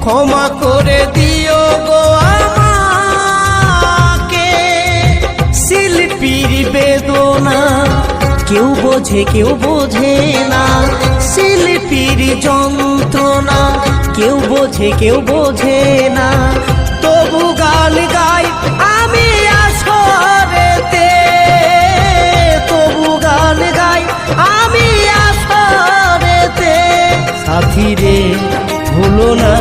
ক্ষমা করে দিও গো আমাকে। শিল্পীর বেদনা কেউ বোঝে কেউ বোঝে না, শিল্পীর যন্ত্রণা কেউ বোঝে কেউ বোঝে না। তবু গান গাই আমি আসরেতে, তবু গান গাই আমি আসরেতে। সাথী রে ভুলো না